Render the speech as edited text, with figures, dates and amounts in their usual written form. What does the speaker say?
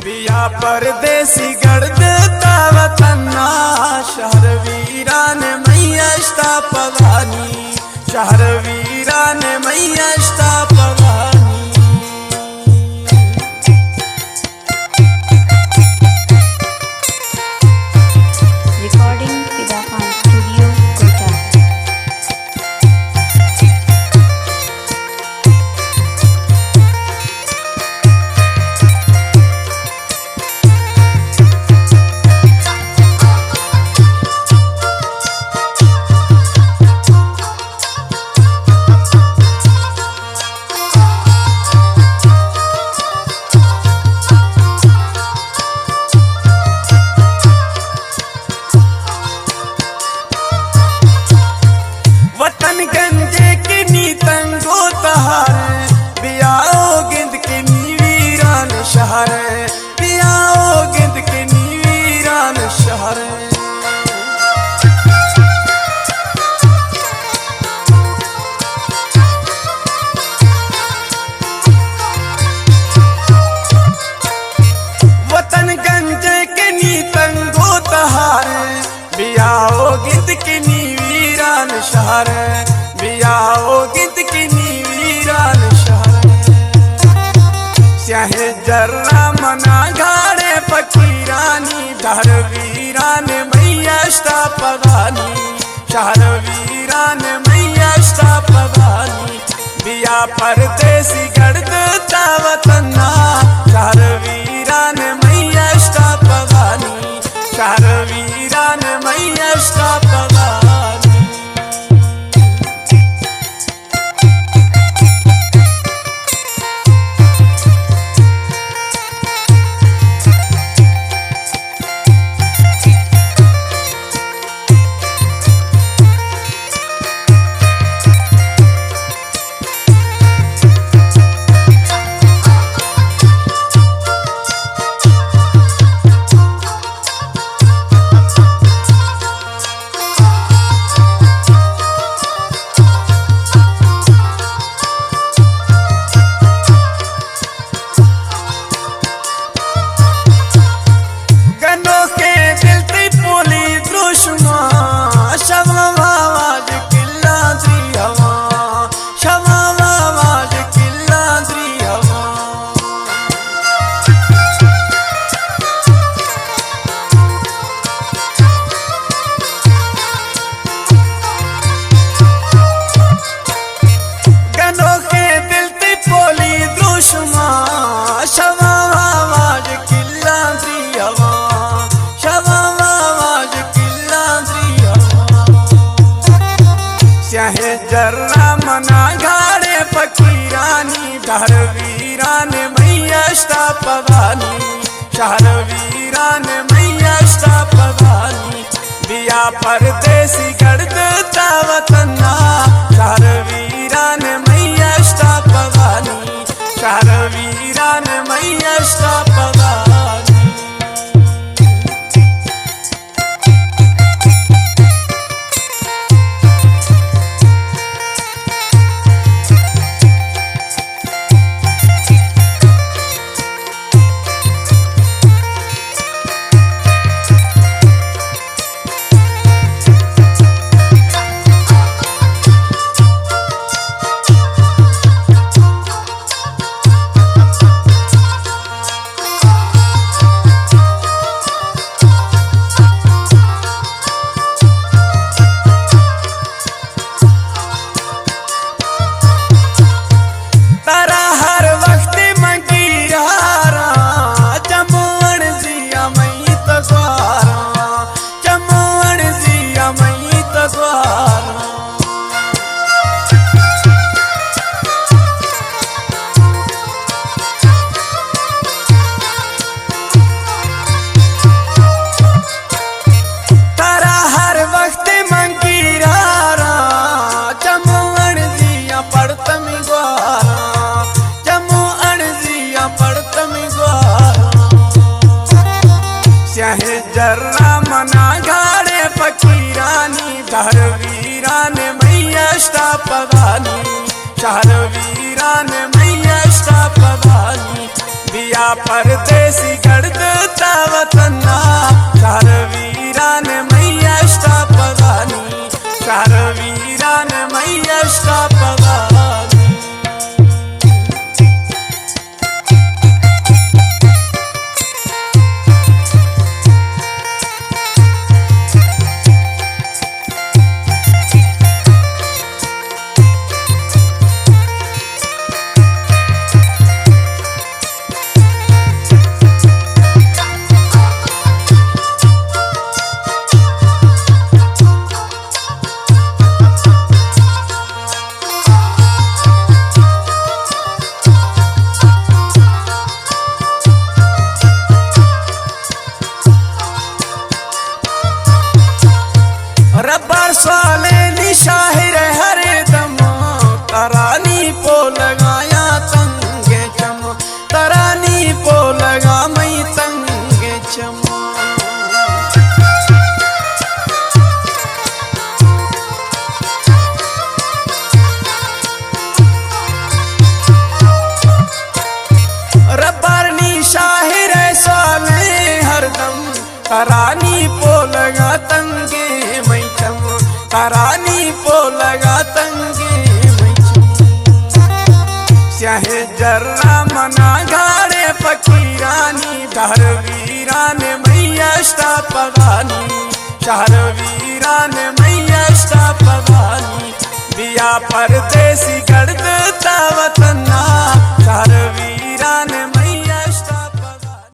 बिया परदेसी गढ़ता वतना शहर वीरान मैया पवानी शहर वीरान मैया पवानी। रिकॉर्डिंग फिदा खान स्टूडियो कोटा। गंजे की नीतंगो तहारे बियाओ गिंद के नीवीरान शहर बियाओ गिंद के नीवीरान शहर। वतन गंजे के नीतंगो तहारे बियाओ गिंद के नीवीरान शहर बियाओ गिंद की नीवीरान शहर। स्याहे जर्रा मना घाड़े फकीरानी धर वीरान मैया पवानी शहर वीरान मैया पवानी। बिया परदेसी गढ़ता वतना शहर वीरान मैया पवानी शहर वीरान मैया पवानी। स्याहे जर्रा मना घाड़े फकीरानी धर वीरान मैया पवानी शहर वीरान मैया पवानी। बिया परदेसी गढ़ता वतना शहर वीरान मैया पवानी शहर वीरान मैया पवानी। स्याहे जर्रा मना घाड़े फकीरानी धर वीरान मैया पवानी शहर वीरान मैया पवानी। बिया परदेसी गढ़ वतना चार वीरान मैया पगानी चार वीरान मैया पगानी रब्बर साले निशाहिर हरदम तरानी पो लगाया तंगे चम तरानी पो लगा मई तंगे चम रब्बर निशाहिर साले हरदम तरानी पो लगा तंगे तरानी पो लगा तंगे चाहे जर्रा मना घाड़े फकीरानी डहर वीरान मैया पगानी शहर वीरान मैया पगानी बिया परदेसी गढ़ वतना शहर वीरान